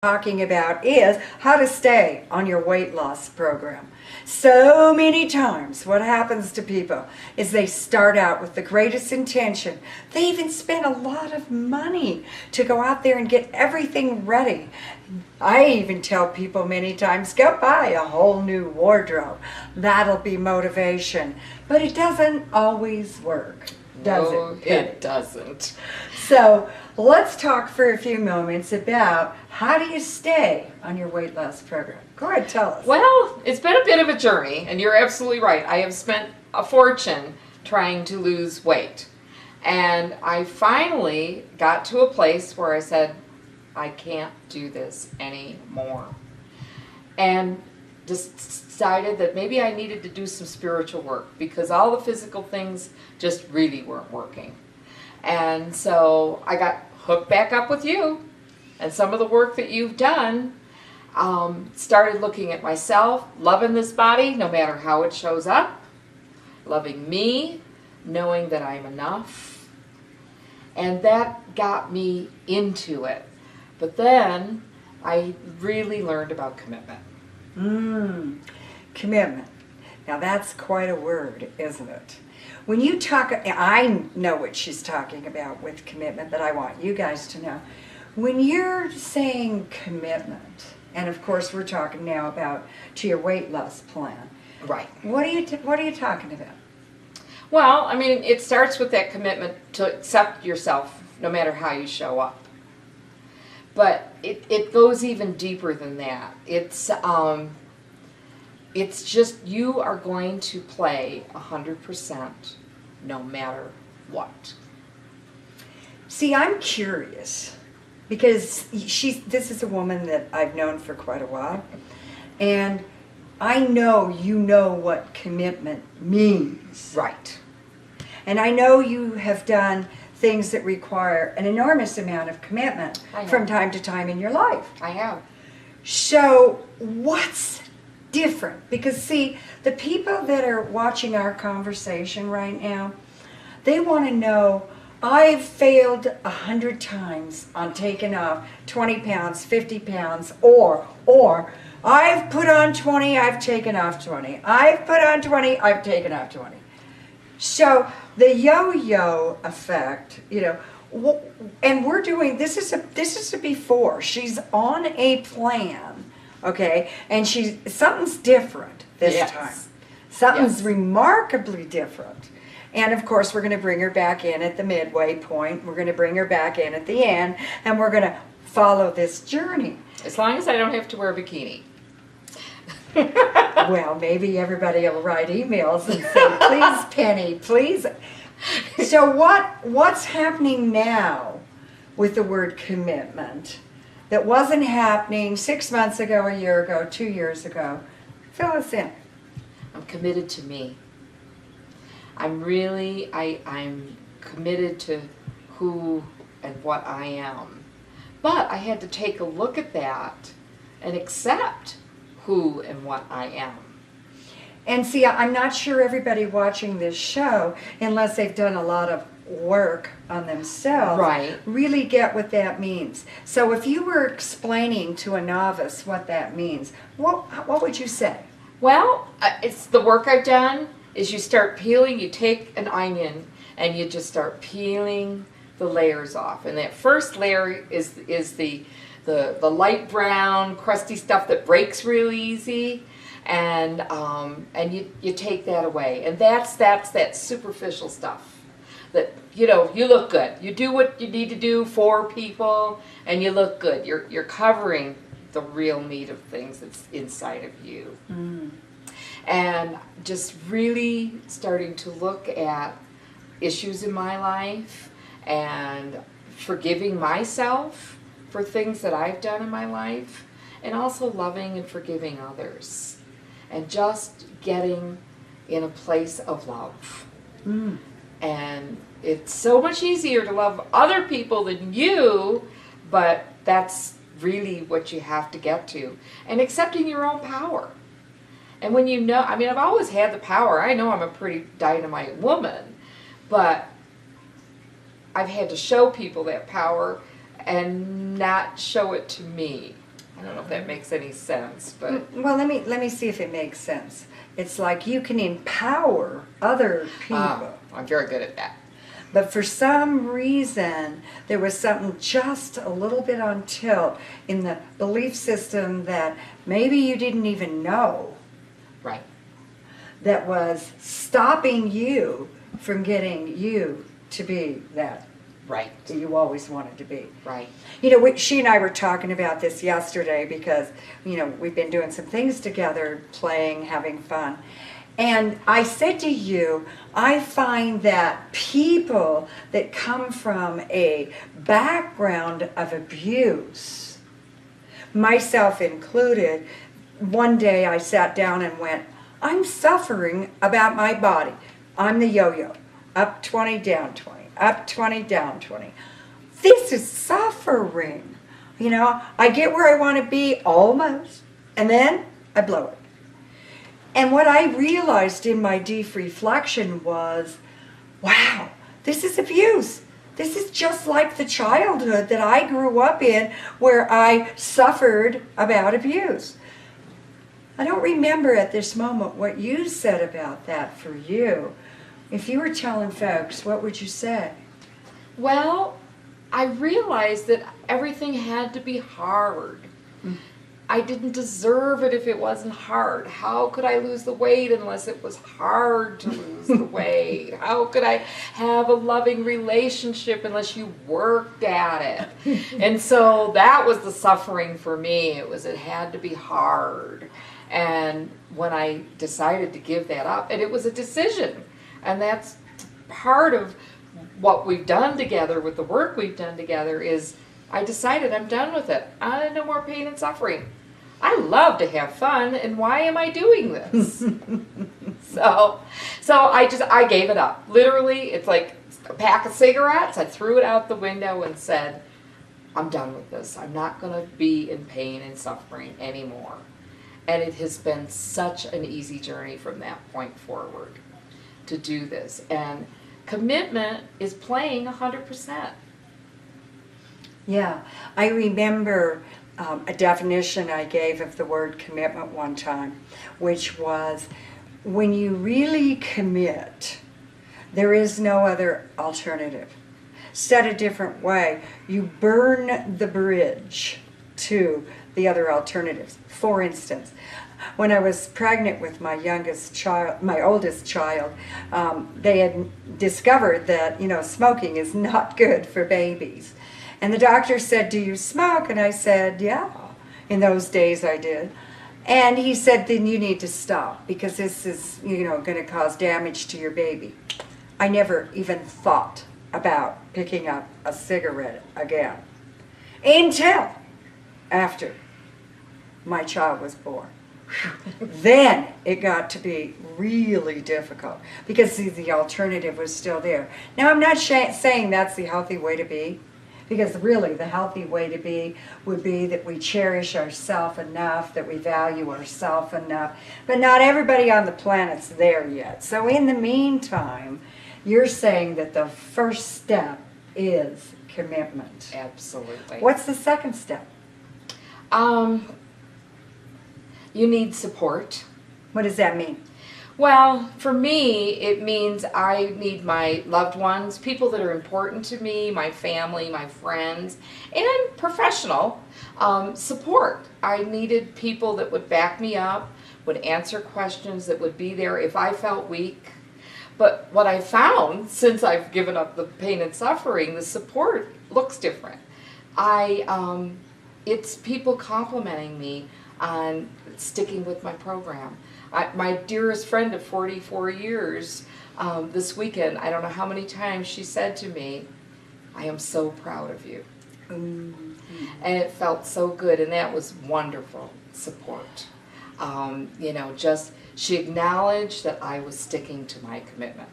talking about is how to stay on your weight loss program. So many times what happens to people is they start out with the greatest intention. They even spend a lot of money to go out there and get everything ready. I even tell people many times, go buy a whole new wardrobe. That'll be motivation. But it doesn't always work, does No, it? it doesn't. So let's talk for a few moments about how do you stay on your weight loss program. Go ahead, tell us. Well, it's been a bit of a journey, and you're absolutely right. I have spent a fortune trying to lose weight. And I finally got to a place where I said, I can't do this anymore. And just decided that maybe I needed to do some spiritual work because all the physical things just really weren't working. And so I got hooked back up with you and some of the work that you've done. Started looking at myself, loving this body no matter how it shows up, loving me, knowing that I'm enough. And that got me into it. But then I really learned about commitment. Commitment. Now that's quite a word, isn't it? When you talk, I know what she's talking about with commitment, but I want you guys to know. When you're saying commitment, and of course we're talking now about to your weight loss plan. Right. What are you talking about? Well, I mean, it starts with that commitment to accept yourself no matter how you show up. But it goes even deeper than that. It's just you are going to play 100% no matter what. See, I'm curious because this is a woman that I've known for quite a while, and I know you know what commitment means. Right. And I know you have done things that require an enormous amount of commitment from time to time in your life. I have. So what's different? Because see, the people that are watching our conversation right now, they want to know, I've failed 100 times on taking off 20 pounds, 50 pounds, or I've put on 20, I've taken off 20. I've put on 20, I've taken off 20. So the yo-yo effect, and we're doing, this is a before. She's on a plan, okay? And something's different this time. Something's remarkably different. And of course, we're going to bring her back in at the midway point. We're going to bring her back in at the end, and we're going to follow this journey. As long as I don't have to wear a bikini. Well, maybe everybody will write emails and say, please, Penny, please. So what's happening now with the word commitment that wasn't happening 6 months ago, a year ago, 2 years ago? Fill us in. I'm committed to me. I'm committed to who and what I am. But I had to take a look at that and accept who and what I am. And see, I'm not sure everybody watching this show, unless they've done a lot of work on themselves, really get what that means. So if you were explaining to a novice what that means, what would you say? Well, it's the work I've done is you start peeling, you take an onion and you just start peeling the layers off. And that first layer is the light brown, crusty stuff that breaks real easy, and you take that away. And that's that superficial stuff that, you look good. You do what you need to do for people, and you look good. You're covering the real meat of things that's inside of you. And just really starting to look at issues in my life and forgiving myself for things that I've done in my life, and also loving and forgiving others, and just getting in a place of love. And it's so much easier to love other people than you, but that's really what you have to get to. And accepting your own power. And when I've always had the power. I know I'm a pretty dynamite woman, but I've had to show people that power and not show it to me. I don't know if that makes any sense, but Well, let me see if it makes sense. It's like you can empower other people. I'm very good at that. But for some reason, there was something just a little bit on tilt in the belief system that maybe you didn't even know Right. that was stopping you from getting you to be that Right. you always wanted to be. Right. You know, she and I were talking about this yesterday because, you know, we've been doing some things together, playing, having fun. And I said to you, I find that people that come from a background of abuse, myself included, one day I sat down and went, I'm suffering about my body. I'm the yo-yo. Up 20, down 20. Up 20, down 20. This is suffering. You know, I get where I want to be almost, and then I blow it. And what I realized in my deep reflection was, wow, this is abuse. This is just like the childhood that I grew up in where I suffered about abuse. I don't remember at this moment what you said about that for you. If you were telling folks, what would you say? Well, I realized that everything had to be hard. I didn't deserve it if it wasn't hard. How could I lose the weight unless it was hard to lose the weight? How could I have a loving relationship unless you worked at it? And so that was the suffering for me. It had to be hard. And when I decided to give that up, and it was a decision, and that's part of what we've done together with the work we've done together is I decided I'm done with it. No more pain and suffering. I love to have fun, and why am I doing this? so I gave it up. Literally, it's like a pack of cigarettes. I threw it out the window and said, I'm done with this. I'm not going to be in pain and suffering anymore. And it has been such an easy journey from that point forward to do this. And commitment is playing 100%. Yeah, I remember a definition I gave of the word commitment one time, which was when you really commit, there is no other alternative. Said a different way, you burn the bridge to the other alternatives. For instance, when I was pregnant with my oldest child, they had discovered that, smoking is not good for babies. And the doctor said, do you smoke? And I said, yeah. In those days I did. And he said, then you need to stop because this is, going to cause damage to your baby. I never even thought about picking up a cigarette again until after my child was born. Then it got to be really difficult because the alternative was still there. Now I'm not saying that's the healthy way to be, because really the healthy way to be would be that we cherish ourselves enough, that we value ourselves enough, but not everybody on the planet's there yet. So in the meantime, you're saying that the first step is commitment. Absolutely. What's the second step? You need support. What does that mean? Well, for me, it means I need my loved ones, people that are important to me, my family, my friends, and professional support. I needed people that would back me up, would answer questions, that would be there if I felt weak. But what I found, since I've given up the pain and suffering, the support looks different. It's people complimenting me on sticking with my program. My dearest friend of 44 years, this weekend, I don't know how many times she said to me, I am so proud of you. Mm-hmm. And it felt so good, and that was wonderful support. She acknowledged that I was sticking to my commitment.